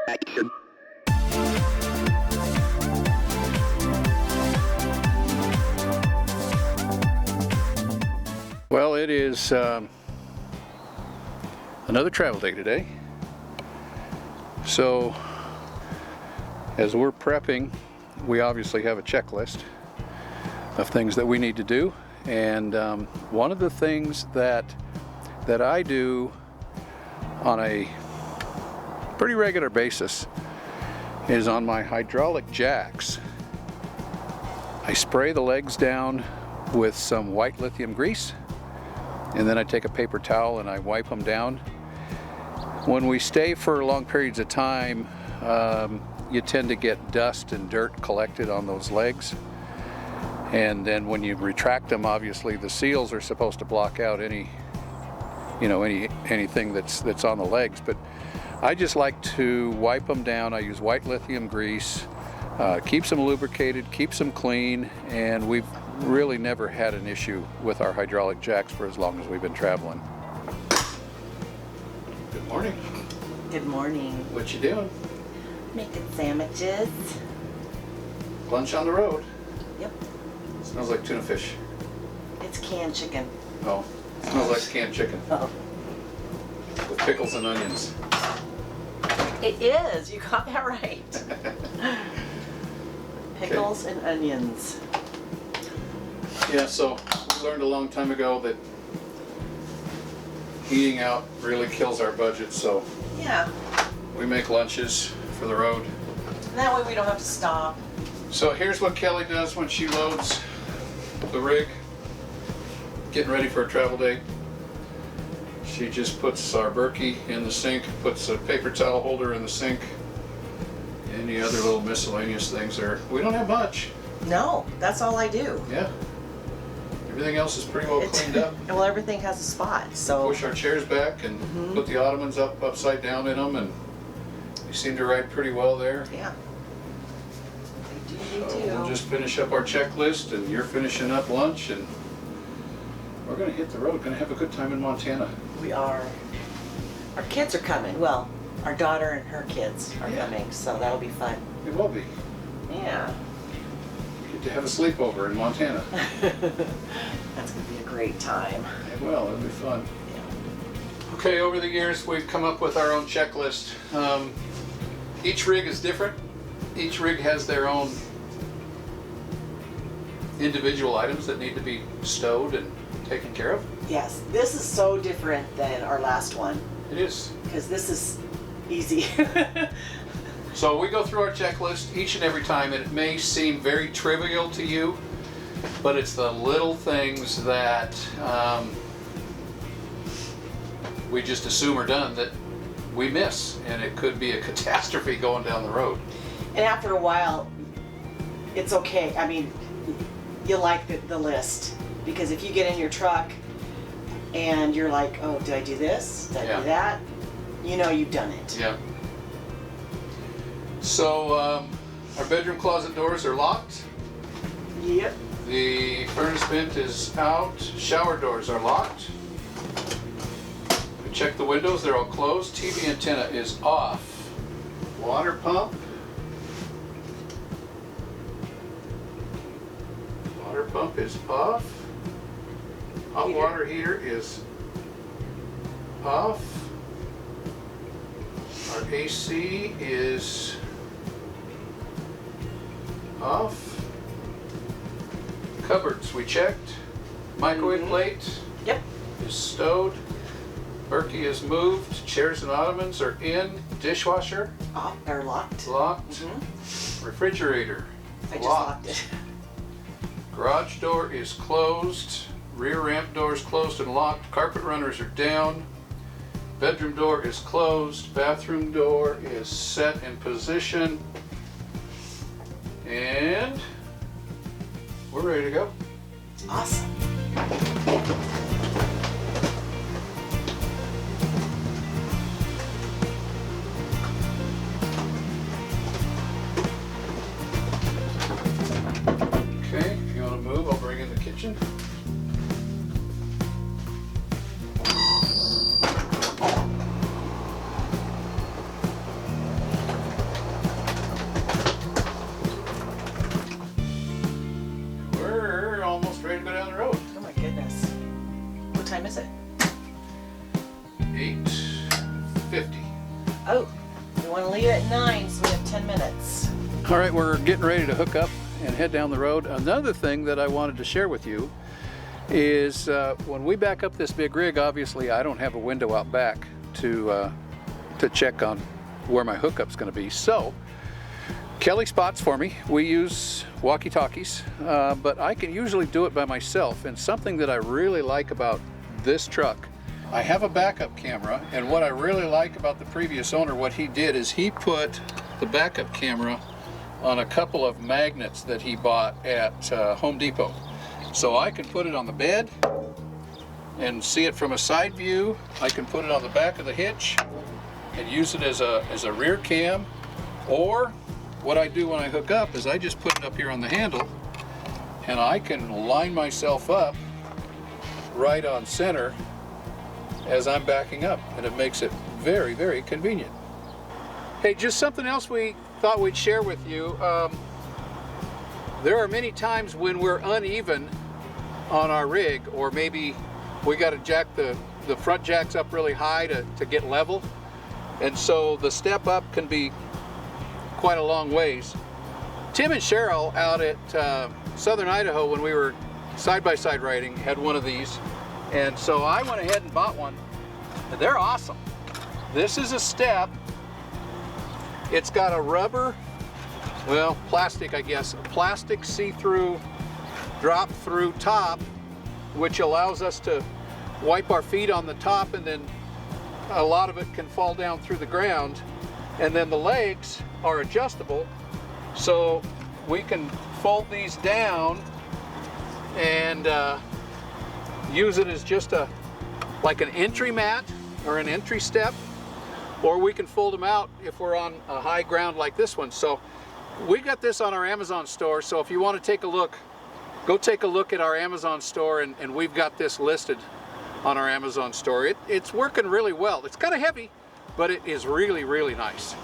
Action. Well, it is another travel day today. So, as we're prepping, we obviously have a checklist of things that we need to do. And one of the things that I do on a pretty regular basis is on my hydraulic jacks. I spray the legs down with some white lithium grease, and then I take a paper towel and I wipe them down. When we stay for long periods of time, you tend to get dust and dirt collected on those legs. And then when you retract them, obviously the seals are supposed to block out anything that's on the legs. But I just like to wipe them down. I use white lithium grease, keeps them lubricated, keeps them clean, and we've really never had an issue with our hydraulic jacks for as long as we've been traveling. Good morning. Good morning. What you doing? Making sandwiches. Lunch on the road. Yep. Smells like tuna fish. It's canned chicken. Oh, smells like canned chicken Oh. with pickles and onions. It is. You got that right. Pickles and onions. Yeah, so we learned a long time ago that eating out really kills our budget, so Yeah. we make lunches for the road. And that way we don't have to stop. So here's what Kelly does when she loads the rig, getting ready for a travel day. She just puts our Berkey in the sink, puts a paper towel holder in the sink, any other little miscellaneous things there. We don't have much. No, that's all I do. Yeah. Everything else is pretty well cleaned up. Well, everything has a spot, so. Push our chairs back and put the ottomans upside down in them, and they seem to ride pretty well there. Yeah. They So do. we'll just finish up our checklist, and you're finishing up lunch, and we're gonna hit the road. Gonna have a good time in Montana. We are. Our kids are coming. Well, our daughter and her kids are coming, so that'll be fun. It will be. Yeah. Get to have a sleepover in Montana. That's gonna be a great time. It will. It'll be fun. Yeah. Okay, over the years we've come up with our own checklist. Each rig is different. Each rig has their own individual items that need to be stowed and taken care of. Yes, this is so different than our last one It is. because this is easy. So we go through our checklist each and every time, and it may seem very trivial to you, but it's the little things that we just assume are done that we miss, and it could be a catastrophe going down the road. And after a while, it's okay. I mean, you like the list because if you get in your truck and you're like, oh, did I do this? Did I do that? You know you've done it. Yeah. So our bedroom closet doors are locked. Yep. The furnace vent is out. Shower doors are locked. We check the windows, they're all closed. TV antenna is off. Water pump. Water pump is off. Hot water heater is off. Our AC is off. Cupboards we checked. Microwave plate Yep. is stowed. Berkey is moved. Chairs and ottomans are in. Dishwasher Off. They're locked. locked. Refrigerator I just locked it. Garage door is closed. Rear ramp door is closed and locked. Carpet runners are down. Bedroom door is closed. Bathroom door is set in position. And we're ready to go. Awesome. Okay, if you want to move, I'll bring in the kitchen. 8:50. Oh, we want to leave it at 9, so we have 10 minutes. All right, we're getting ready to hook up and head down the road. Another thing that I wanted to share with you is when we back up this big rig, obviously I don't have a window out back to check on where my hookup's going to be. So Kelly spots for me. We use walkie-talkies, but I can usually do it by myself. And something that I really like about this truck, I have a backup camera, and what I really like about the previous owner, what he did is he put the backup camera on a couple of magnets that he bought at Home Depot. So I can put it on the bed and see it from a side view. I can put it on the back of the hitch and use it as a rear cam. Or what I do when I hook up is I just put it up here on the handle, and I can line myself up right on center as I'm backing up, and it makes it very, very convenient. Hey, just something else we thought we'd share with you. There are many times when we're uneven on our rig, or maybe we got to jack the front jacks up really high to get level, and so the step up can be quite a long ways. Tim and Cheryl out at Southern Idaho, when we were side-by-side riding, had one of these, and so I went ahead and bought one, and they're awesome. This is a step. It's got a rubber, well, plastic, I guess, a plastic see-through drop-through top, which allows us to wipe our feet on the top, and then a lot of it can fall down through the ground. And then the legs are adjustable, so we can fold these down and use it as just like an entry mat or an entry step, or we can fold them out if we're on a high ground like this one. So we got this on our Amazon store, so if you want to take a look, go take a look at our Amazon store, and we've got this listed on our Amazon store. It's working really well. It's kind of heavy, but it is really, really nice.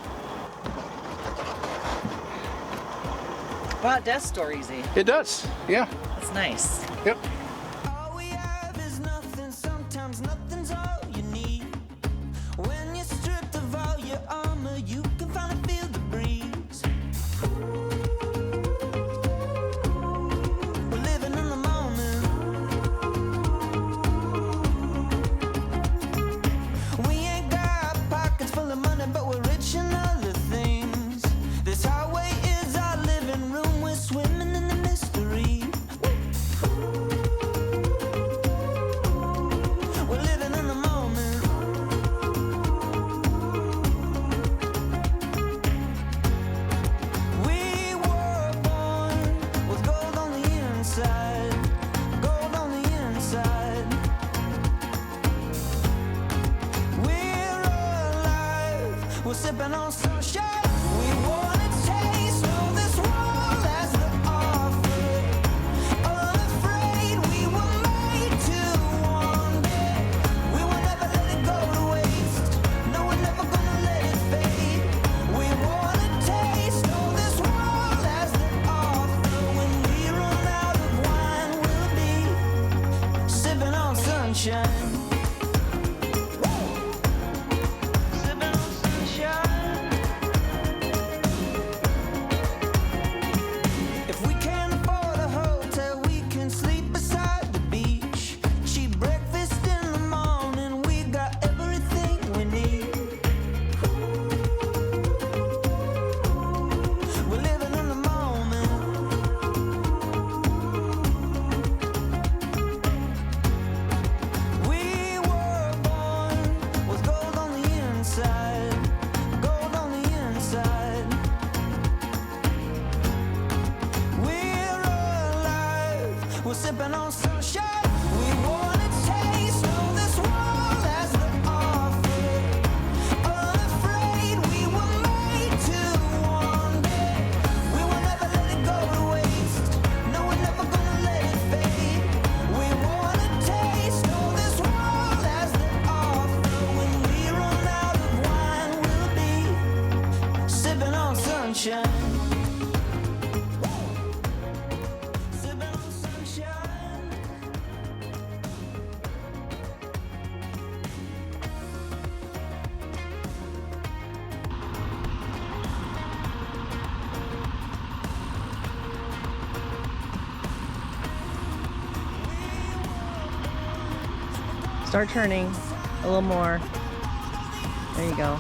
Wow, it does store easy. It does, yeah. That's nice. Yep. All we have is nothing, sometimes nothing's all you need. When you're stripped of all your armor, you can finally feel the breeze. We're living in the moment. We ain't got pockets full of money, but we're rich in other things. This highway is our living room, we're swimming in the mystery. We're living in the moment. We were born with gold on the inside, gold on the inside. We're alive, we're sipping on sunshine. We wanna taste of this world as the offer. Unafraid, we were made to wander. We will never let it go to waste. No, we're never gonna let it fade. We wanna taste of this world as the offer. When we run out of wine, we'll be sipping on sunshine. Sipping on sunshine. If we can't afford a hotel, we can sleep beside the beach. Cheap breakfast in the morning, we got everything we need. We're living in the moment. We Start turning a little more. There you go.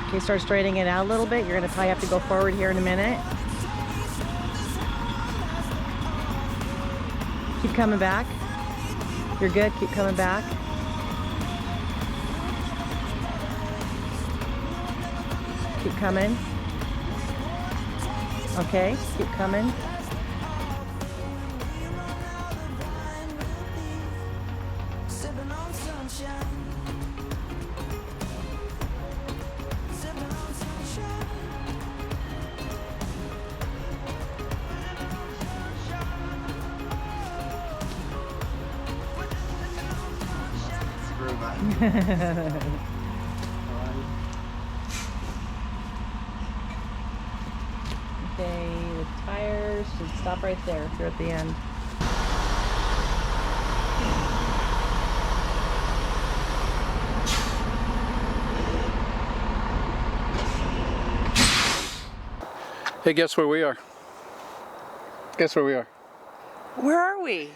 Okay, start straightening it out a little bit. You're gonna probably have to go forward here in a minute. Keep coming back. You're good, keep coming back. Keep coming. Okay, keep coming. Sipping on sunshine. Sipping on sunshine. Okay, the tires should stop right there if you're at the end. Hey, guess where we are? Guess where we are? Where are we?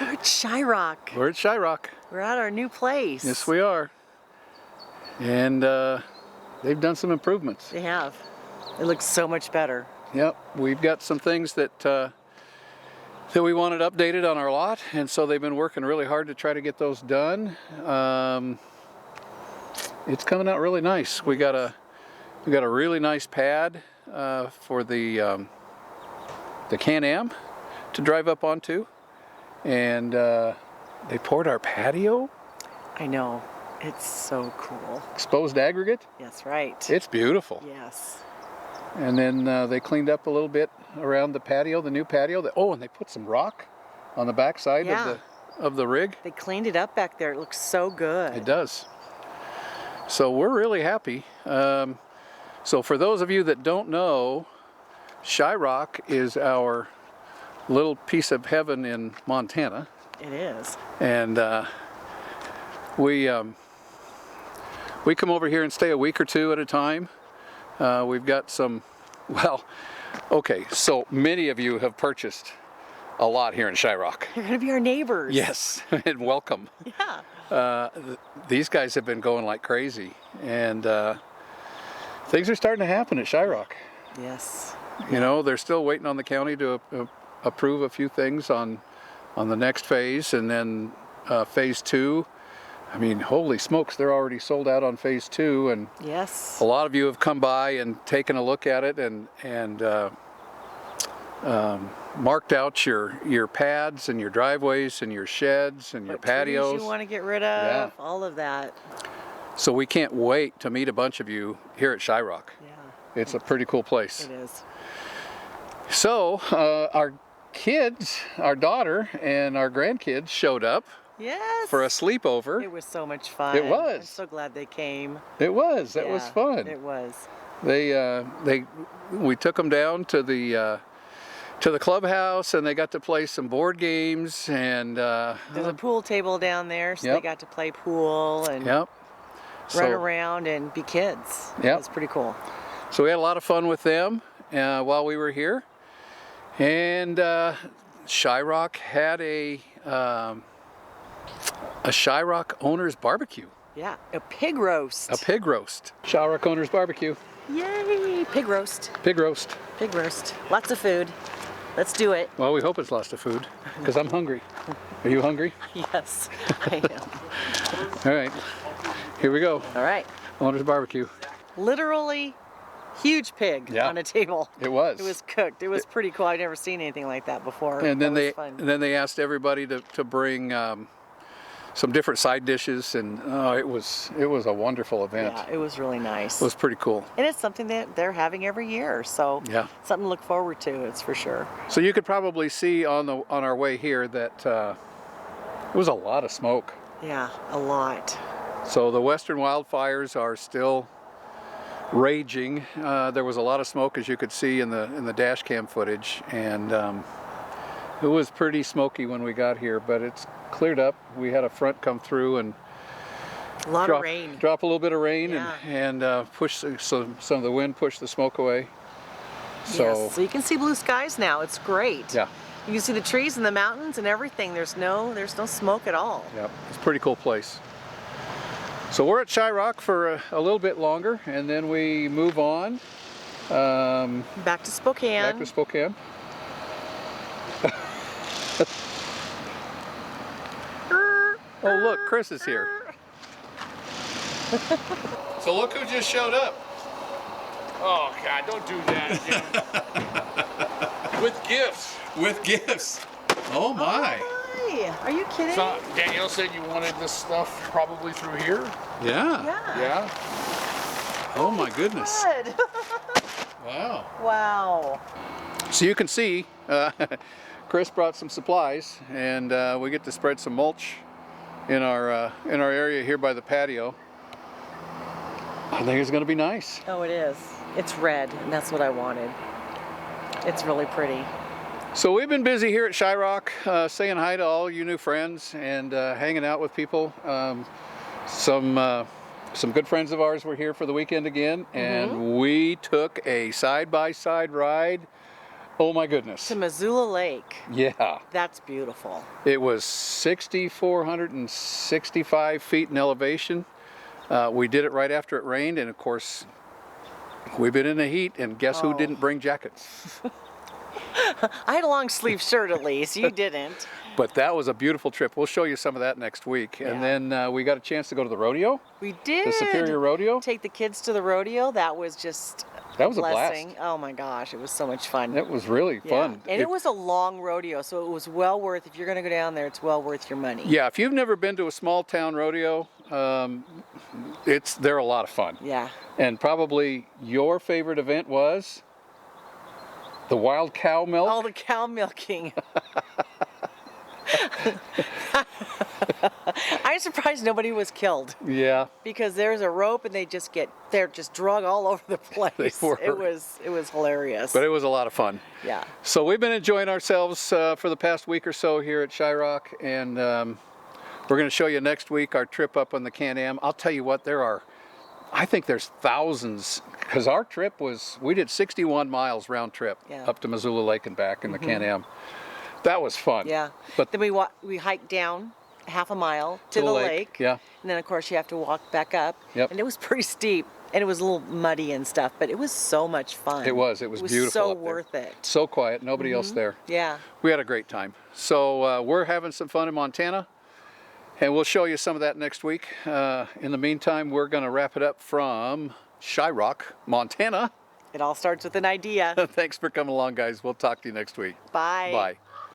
We're at Shyrock. We're at Shyrock. We're at our new place. Yes, we are. And they've done some improvements. They have. It looks so much better. Yep, we've got some things that that we wanted updated on our lot, and so they've been working really hard to try to get those done. It's coming out really nice. We got a really nice pad for the Can-Am to drive up onto, and they poured our patio. I know. It's so cool. Exposed aggregate. That's right. It's beautiful. Yes. And then they cleaned up a little bit around the patio, the new patio. And they put some rock on the backside of the rig. They cleaned it up back there. It looks so good. It does. So we're really happy. So for those of you that don't know, Shyrock is our little piece of heaven in Montana. It is. And we come over here and stay a week or two at a time. We've got some, so many of you have purchased a lot here in Shyrock. You're going to be our neighbors. Yes, and welcome. Yeah. These guys have been going like crazy, and things are starting to happen at Shyrock. Yes. You know, they're still waiting on the county to approve a few things on the next phase, and then phase 2. I mean, holy smokes, they're already sold out on phase 2, and yes, a lot of you have come by and taken a look at it and marked out your pads and your driveways and your sheds and your patios. Trees you want to get rid of, all of that. So we can't wait to meet a bunch of you here at Shyrock. Yeah, it's a pretty cool place. It is. So our kids, our daughter and our grandkids showed up. Yes. For a sleepover. It was so much fun. It was. I'm so glad they came. It was. That was fun. It was. We took them down to the clubhouse, and they got to play some board games, and there's a pool table down there, so they got to play pool and run around and be kids. Yep. It was pretty cool. So we had a lot of fun with them while we were here, and Shyrock had a Shyrock Owners Barbecue. Yeah, a pig roast. A pig roast. Shyrock Owners Barbecue. Yay! Pig roast. Pig roast. Pig roast. Lots of food. Let's do it. Well, we hope it's lots of food, because I'm hungry. Are you hungry? Yes, I am. All right, here we go. All right. Owners Barbecue. Literally huge pig on a table. It was. It was cooked. It was pretty cool. I'd never seen anything like that before. And then they asked everybody to bring some different side dishes, and it was a wonderful event. Yeah, it was really nice. It was pretty cool. And it's something that they're having every year, so something to look forward to. It's for sure. So you could probably see on our way here that it was a lot of smoke. Yeah, a lot. So the western wildfires are still raging. There was a lot of smoke, as you could see in the dash cam footage, and it was pretty smoky when we got here, but it's cleared up. We had a front come through and a lot of rain. Drop a little bit of rain, and push some of the wind pushed the smoke away. So, yes. So you can see blue skies now. It's great. yeah. You can see the trees and the mountains and everything. There's no smoke at all. Yep, it's a pretty cool place. So we're at Shyrock for a little bit longer, and then we move on. Back to Spokane. Back to Spokane. Oh look, Chris is here. So look who just showed up. Oh God, don't do that, Jim. With gifts. With gifts. Oh my. Hi. Are you kidding? So Danielle said you wanted this stuff probably through here. Yeah. Yeah. Yeah. Oh my goodness. Good. Wow. Wow. So you can see, Chris brought some supplies, and we get to spread some mulch in our area here by the patio. I think it's going to be nice. Oh, it is. It's red, and that's what I wanted. It's really pretty. So we've been busy here at Shyrock, saying hi to all you new friends and hanging out with people. Some good friends of ours were here for the weekend again, and we took a side-by-side ride. Oh my goodness. To Missoula Lake. Yeah. That's beautiful. It was 6,465 feet in elevation. We did it right after it rained, and of course, we've been in the heat, and guess who didn't bring jackets? I had a long sleeve shirt at least. You didn't. But that was a beautiful trip. We'll show you some of that next week. Yeah. And then we got a chance to go to the rodeo. We did. The Superior Rodeo. Take the kids to the rodeo. That was just That was a blessing. blast. Oh my gosh, it was so much fun. It was really Yeah. fun. And it was a long rodeo, so it was well worth, if you're going to go down there, it's well worth your money. Yeah, if you've never been to a small town rodeo, they're a lot of fun. Yeah. And probably your favorite event was the wild cow milk. All the cow milking. I'm surprised nobody was killed, Yeah. because there's a rope and they're just drug all over the place. They were. It was hilarious. But it was a lot of fun. Yeah. So we've been enjoying ourselves for the past week or so here at Shyrock, and we're going to show you next week our trip up on the Can-Am. I'll tell you what, I think there's thousands, because our trip we did 61 miles round trip up to Missoula Lake and back in the Can-Am. That was fun. Yeah. But then we hiked down half a mile to the lake. Yeah. And then of course you have to walk back up. Yep. And it was pretty steep, and it was a little muddy and stuff, but it was so much fun. It was beautiful. So up there. worth it. So quiet, nobody else there. Yeah. We had a great time. So we're having some fun in Montana, and we'll show you some of that next week. In the meantime, we're going to wrap it up from Shyrock, Montana. It all starts with an idea. Thanks for coming along, guys. We'll talk to you next week. Bye. Bye.